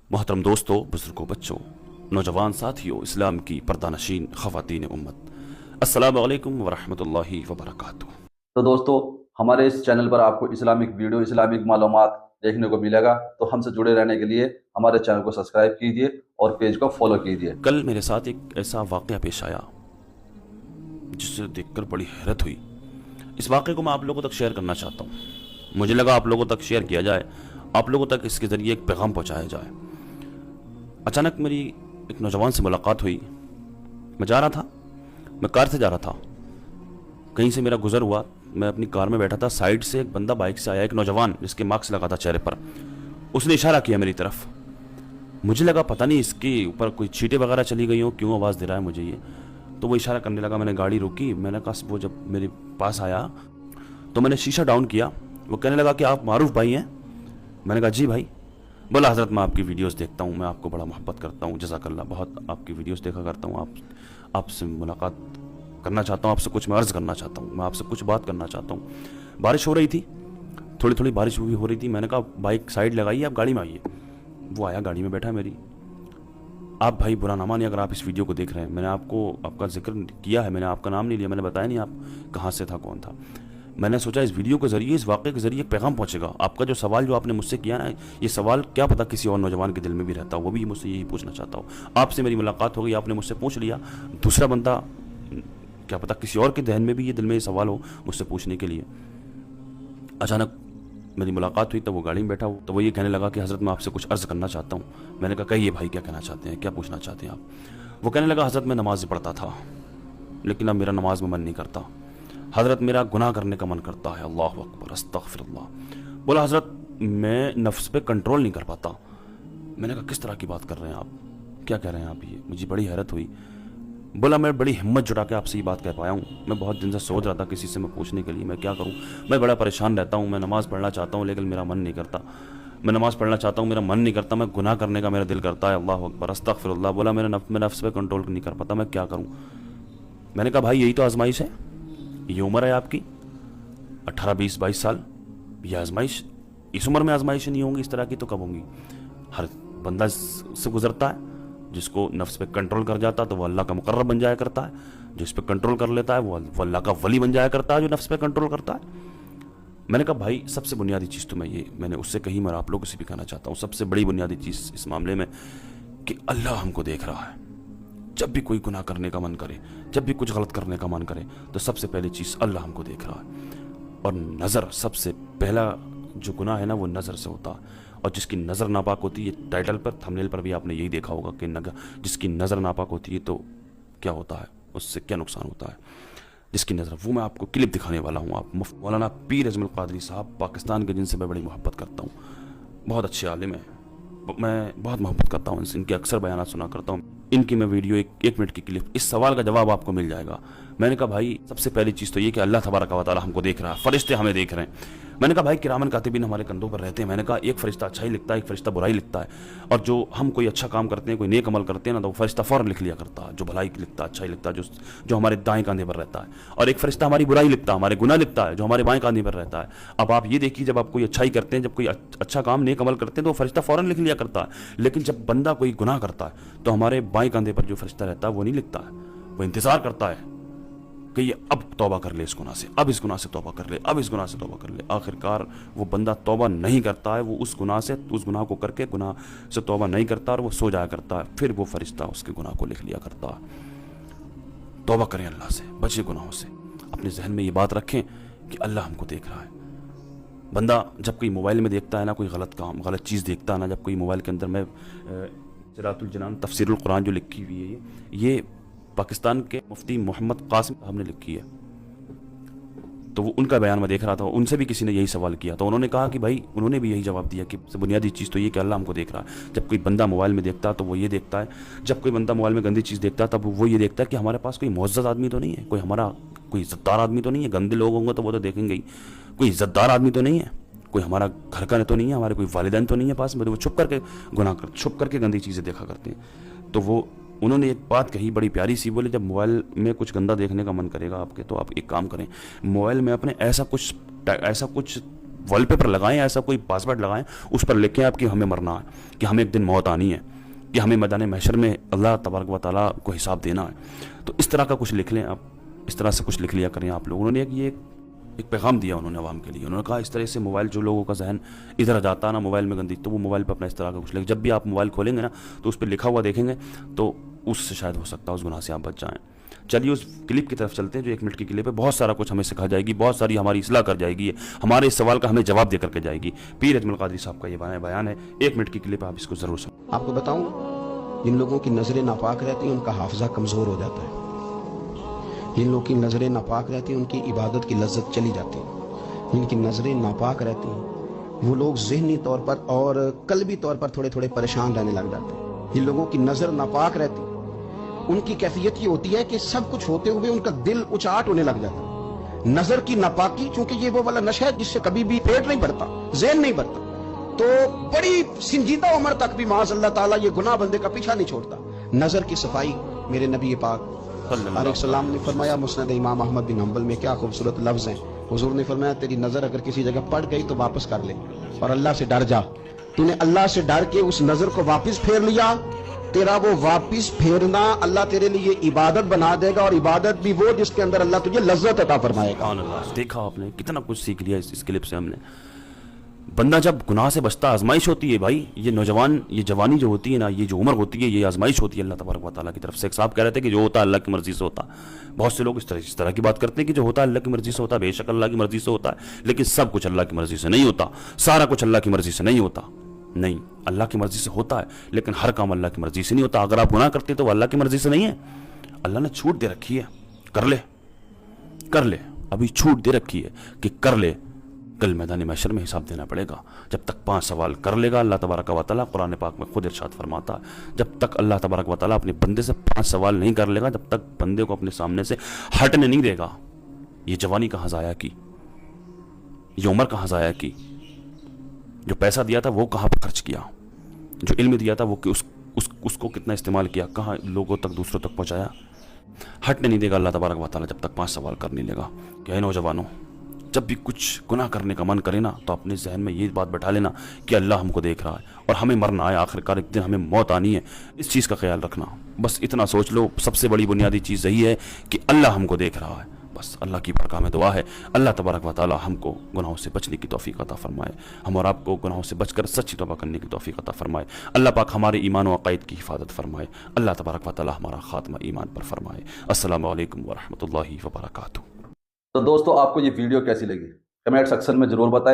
मोहतरम दोस्तों, बुजुर्गों, बच्चों, नौजवान साथियों, इस्लाम की पर्दानशीन ख़वातीन उम्मत, अस्सलामु अलैकुम वरहमतुल्लाहि वबरकातुह। तो दोस्तों, हमारे इस चैनल पर आपको इस्लामिक वीडियो, इस्लामिक मालूमात देखने को मिलेगा। तो हमसे जुड़े रहने के लिए हमारे चैनल को सब्सक्राइब कीजिए और पेज को फॉलो कीजिए। कल मेरे साथ एक ऐसा वाक़या पेश आया जिसे देखकर बड़ी हैरत हुई। इस वाक़े को मैं आप लोगों तक शेयर करना चाहता हूँ। मुझे लगा आप लोगों तक शेयर किया जाए, आप लोगों तक इसके ज़रिए एक पैगाम पहुँचाया जाए। अचानक मेरी एक नौजवान से मुलाकात हुई। मैं जा रहा था, मैं कार से जा रहा था, कहीं से मेरा गुजर हुआ। मैं अपनी कार में बैठा था, साइड से एक बंदा बाइक से आया, एक नौजवान जिसके मास्क लगा था चेहरे पर। उसने इशारा किया मेरी तरफ। मुझे लगा पता नहीं इसके ऊपर कोई चींटे वगैरह चली गई हो, क्यों आवाज़ दे रहा है मुझे ये। तो वो इशारा करने लगा, मैंने गाड़ी रोकी। मैंने कहा, वो जब मेरे पास आया तो मैंने शीशा डाउन किया। वो कहने लगा कि आप मारूफ भाई हैं। मैंने कहा जी भाई। बोला, हज़रत मैं आपकी वीडियोस देखता हूँ, मैं आपको बड़ा मोहब्बत करता हूँ, जज़ाकल्लाह, बहुत आपकी वीडियोस देखा करता हूँ। आपसे मुलाकात करना चाहता हूँ, आपसे कुछ मैं अर्ज़ करना चाहता हूँ, मैं आपसे कुछ बात करना चाहता हूँ। बारिश हो रही थी, थोड़ी थोड़ी बारिश भी हो रही थी। मैंने कहा बाइक साइड लगाइए, आप गाड़ी में आइए। वो आया, गाड़ी में बैठा मेरी। आप भाई बुरा ना मानिए अगर आप इस वीडियो को देख रहे हैं। मैंने आपको आपका जिक्र किया है, मैंने आपका नाम नहीं लिया, मैंने बताया नहीं आप कहाँ से था, कौन था। मैंने सोचा इस वीडियो के ज़रिए, इस वाक़े के ज़रिए पैगाम पहुँचेगा। आपका जो सवाल जो आपने मुझसे किया ना, ये सवाल क्या पता किसी और नौजवान के दिल में भी रहता हो, वो भी मुझसे यही पूछना चाहता हूँ। आपसे मेरी मुलाकात हो गई, आपने मुझसे पूछ लिया, दूसरा बंदा क्या पता किसी और के जहन में भी ये दिल में ये सवाल हो मुझसे पूछने के लिए। अचानक मेरी मुलाकात हुई, तो वो गाड़ी में बैठा हो, तो वो ये कहने लगा कि हज़रत मैं आपसे कुछ अर्ज़ करना चाहता हूँ। मैंने कहा कहिए भाई, क्या कहना चाहते हैं, क्या पूछना चाहते हैं आप। वो कहने लगा, हज़रत मैं नमाज़ पढ़ता था, लेकिन अब मेरा नमाज में मन नहीं करता। हज़रत मेरा गुनाह करने का मन करता है। अल्लाह अकबर, अस्तग़फिरुल्लाह। बोला, हज़रत मैं नफ्स पे कंट्रोल नहीं कर पाता। मैंने कहा किस तरह की बात कर रहे हैं आप, क्या कह रहे हैं आप ये। मुझे बड़ी हैरत हुई। बोला, मैं बड़ी हिम्मत जुटा के आपसे ये बात कह पाया हूँ। मैं बहुत दिन से सोच रहा था किसी से मैं पूछने के लिए, मैं क्या करूँ। मैं बड़ा परेशान रहता हूँ, मैं नमाज़ पढ़ना चाहता हूँ लेकिन मेरा मन नहीं करता। मैं नमाज़ पढ़ना चाहता हूँ, मेरा मन नहीं करता, मैं गुनाह करने का मेरा दिल करता है। अल्लाह अकबर, अस्तग़फिरुल्लाह। बोला, मैं नफ्स पे कंट्रोल नहीं कर पाता, मैं क्या करूँ। मैंने कहा भाई यही तो आजमाइश है, ये उम्र है आपकी 18, 20, 22 साल। ये आजमाइश, इस उम्र में आजमाइश नहीं होंगी इस तरह की तो कब होंगी। हर बंदा से गुजरता है। जिसको नफ्स पे कंट्रोल कर जाता है तो वो अल्लाह का मुकर्रब बन जाया करता है। जिस पे कंट्रोल कर लेता है वो अल्लाह का वली बन जाया करता है, जो नफ्स पे कंट्रोल करता है। मैंने कहा भाई सबसे बुनियादी चीज़ तो मैंने उससे कही, मैं आप लोगों से भी कहना चाहता हूँ, सबसे बड़ी बुनियादी चीज़ इस मामले में कि अल्लाह हमको देख रहा है। जब भी कोई गुनाह करने का मन करे, जब भी कुछ गलत करने का मन करे, तो सबसे पहली चीज़ अल्लाह हमको देख रहा है। और नज़र, सबसे पहला जो गुनाह है ना, वो नज़र से होता है। और जिसकी नज़र नापाक होती है, टाइटल पर, थंबनेल पर भी आपने यही देखा होगा कि जिसकी नज़र नापाक होती है तो क्या होता है, उससे क्या नुकसान होता है। जिसकी नज़र, वो मैं आपको क्लिप दिखाने वाला हूँ। आप मौलाना पीर अजमल कादरी साहब, पाकिस्तान के, जिनसे मैं बड़ी मोहब्बत करता हूँ, बहुत अच्छे आलिम हैं, मैं बहुत मोहब्बत करता हूँ इनके, अक्सर बयानात सुना करता हूँ। इनकी मैं वीडियो एक मिनट की क्लिप, इस सवाल का जवाब आपको मिल जाएगा। मैंने कहा भाई सबसे पहली चीज़ तो ये कि अल्लाह तबारक व तआला हमको देख रहा है, फरिश्ते हमें देख रहे हैं। मैंने कहा भाई किरामन कातिबीन हमारे कंधों पर रहते हैं। मैंने कहा एक फरिश्ता अच्छाई लिखता है, एक फरिश्ता बुराई लिखता है। और जो हम कोई अच्छा काम करते हैं, कोई नेक अमल करते हैं ना, तो वो फरिश्ता फ़ौरन लिख लिया करता है, जो भलाई लिखता है, अच्छाई लिखता है, जो हमारे दाएं कंधे पर रहता है। और एक फरिश्ता हमारी बुराई लिखता है, हमारे गुनाह लिखता है, जो हमारे बाएं कंधे पर रहता है। अब आप ये देखिए, जब आप कोई अच्छाई करते हैं, जब कोई अच्छा काम, नेक अमल करते हैं, तो वो फरिश्ता फ़ौरन लिख लिया करता है। लेकिन जब बंदा कोई गुनाह करता है तो हमारे बाएं कंधे पर जो फरिश्ता रहता है वो नहीं लिखता है, वो इंतज़ार करता है कि ये अब तौबा कर ले इस गुनाह से, अब इस गुनाह से तौबा कर ले, अब इस गुनाह से तौबा कर ले। आखिरकार वो बंदा तौबा नहीं करता है, वो उस गुनाह को करके गुनाह से तौबा नहीं करता और वो सो जाया करता है। फिर वो फरिश्ता उसके गुनाह को लिख लिया करता है। तौबा करें, अल्लाह से बचे गुनाहों से। अपने जहन में ये बात रखें कि अल्लाह हमको देख रहा है। बंदा जब कोई मोबाइल में देखता है ना, कोई गलत काम, गलत चीज़ देखता है ना, जब कोई मोबाइल के अंदर, मैं सिरातुल जनान तफसीरुल कुरान जो लिखी हुई है, ये पाकिस्तान के मुफ्ती मोहम्मद कासिम साहब ने लिखी है। तो वो उनका बयान मैं देख रहा था, उनसे भी किसी ने यही सवाल किया, तो उन्होंने कहा कि भाई, उन्होंने भी यही जवाब दिया कि सबसे बुनियादी चीज़ तो ये कि अल्लाह हमको देख रहा है। जब कोई बंदा मोबाइल में देखता है तो वो ये देखता है, जब कोई बंदा मोबाइल में गंदी चीज़ देखता है तब वो ये देखता है कि हमारे पास कोई मुअज़्ज़ज़ आदमी तो नहीं है, कोई इज़्ज़तदार आदमी तो नहीं है। गंदे लोग होंगे तो वो तो देखेंगे ही, कोई इज़्ज़तदार आदमी तो नहीं है, कोई हमारा घर का तो नहीं है, हमारे कोई वालिदैन तो नहीं है पास में, तो वो छुप करके गंदी चीज़ें देखा करते हैं। तो वो उन्होंने एक बात कही बड़ी प्यारी सी, बोले जब मोबाइल में कुछ गंदा देखने का मन करेगा आपके, तो आप एक काम करें, मोबाइल में अपने ऐसा कुछ वॉल पेपर लगाएं, ऐसा कोई पासवर्ड लगाएं, उस पर लिखें आप कि हमें मरना है, कि हमें एक दिन मौत आनी है, कि हमें मैदान महशर में अल्लाह तबारक व तआला को हिसाब देना है। तो इस तरह का कुछ लिख लें आप, इस तरह से कुछ लिख लिया करें आप लोगों ने। ये एक पैगाम दिया उन्होंने आवाम के लिए। उन्होंने कहा इस तरह से मोबाइल, जो लोगों का जहन इधर जाता है ना मोबाइल में गंदी, तो वो मोबाइल पर अपना इस तरह का कुछ लिख, जब भी आप मोबाइल खोलेंगे ना तो उस पर लिखा हुआ देखेंगे तो उससे शायद हो सकता है उस गुनाह से आप बच जाएँ। चलिए उस क्लिप की तरफ चलते हैं जो 1 मिनट की क्लिप है। बहुत सारा कुछ हमें सिखा जाएगी, बहुत सारी हमारी इस्लाह कर जाएगी, हमारे इस सवाल का हमें जवाब दे करके जाएगी। पीर अजमल कादरी साहब का ये बयान है, 1 मिनट की क्लिप, आप इसको ज़रूर सुनो। आपको बताऊं, जिन लोगों की नज़रें नापाक रहती हैं उनका हाफजा कमज़ोर हो जाता है। जिन लोगों की नज़रें नापाक रहती हैं उनकी इबादत की लज्जत चली जाती है। जिनकी नज़रें नापाक रहती हैं वो लोग ज़हनी तौर पर और कल्बी तौर पर थोड़े थोड़े परेशान रहने लग जाते हैं। जिन लोगों की नज़र नापाक रहती है उनकी कैफियत ये होती है कि सब कुछ होते हुए उनका दिल उचाट होने लग जाता है। नज़र की नापाकी, चूंकि ये वो वाला नशा है जिससे कभी भी पेट नहीं भरता, ज़हन नहीं भरता, तो बड़ी संजीदा उम्र तक भी माज़ अल्लाह ताला ये गुनाह बंदे का पीछा नहीं छोड़ता। नज़र की सफाई, मेरे नबी पाक अलैहिस्सलाम ने फरमाया, मुस्नद इमाम अहमद बिन हंबल में क्या खूबसूरत लफ्ज़ हैं। हुजूर ने फरमाया, तेरी नज़र अगर किसी जगह पड़ गई तो वापस कर ले और अल्लाह से डर जा। तूने अल्लाह से डर के उस नज़र को वापस फेर लिया, तेरा वो वापस फेरना अल्लाह तेरे लिए इबादत बना देगा, और इबादत भी वो जिसके अंदर अल्लाह तुझे लज्जत अता फरमाएगा। देखा आपने कितना कुछ सीख लिया इस क्लिप से हमने। बंदा जब गुनाह से बचता, आजमाइश होती है भाई, ये नौजवान, ये जवानी जो होती है ना, ये जो उम्र होती है, ये आजमाइश होती है अल्लाह तबारक व तआला की तरफ से। एक साहब कह रहे थे कि जो होता है अल्लाह की मर्जी से होता। बहुत से लोग इस तरह की बात करते हैं कि जो होता है अल्लाह की मर्जी से होता है। बेशक अल्लाह की मर्जी से होता है, लेकिन सब कुछ अल्लाह की मर्जी से नहीं होता, सारा कुछ अल्लाह की मर्जी से नहीं होता। नहीं, अल्लाह की मर्जी से होता है, लेकिन हर काम अल्लाह की मर्जी से नहीं होता। अगर आप गुनाह करते तो अल्लाह की मर्जी से नहीं है, अल्लाह ने छूट दे रखी है, कर ले, अभी छूट दे रखी है कि कर ले। कल मैदान महशर में हिसाब देना पड़ेगा। जब तक 5 सवाल कर लेगा, अल्लाह तबारक व तआला कुरान पाक में खुद इरशाद फरमाता है, जब तक अल्लाह तबारक व तआला अपने बंदे से 5 सवाल नहीं कर लेगा, जब तक बंदे को अपने सामने से हटने नहीं देगा। ये जवानी कहाँ ज़ाया की, ये उम्र कहाँ ज़ाया की, जो पैसा दिया था वो कहाँ पर खर्च किया, जो इल्म दिया था वो उसको कितना इस्तेमाल किया, कहाँ लोगों तक, दूसरों तक पहुँचाया। हटने नहीं देगा अल्लाह तबारक व तआला जब तक 5 सवाल कर नहीं लेगा। क्या नौजवानों, जब भी कुछ गुनाह करने का मन करे ना तो अपने जहन में ये बात बैठा लेना कि अल्लाह हमको देख रहा है और हमें मरना है, आखिरकार एक दिन हमें मौत आनी है। इस चीज़ का ख्याल रखना, बस इतना सोच लो। सबसे बड़ी बुनियादी चीज़ यही है कि अल्लाह हमको देख रहा है। बस अल्लाह की बारगाह में दुआ है, अल्लाह तबारक व तआला हमको गुनाहों से बचने की तौफीक अता फरमाए, हम और आपको गुनाहों से बचकर सच्ची तौबा करने की तौफीक अता फरमाए। अल्लाह पाक हमारे ईमान व अक़ीदत की हिफाजत फरमाए। अल्लाह तबारक व तआला हमारा खात्मा ईमान पर फरमाए। अस्सलामु अलैकुम व रहमतुल्लाहि व बरकातुहू। तो दोस्तों, आपको ये वीडियो कैसी लगी कमेंट सेक्शन में ज़रूर बताएं,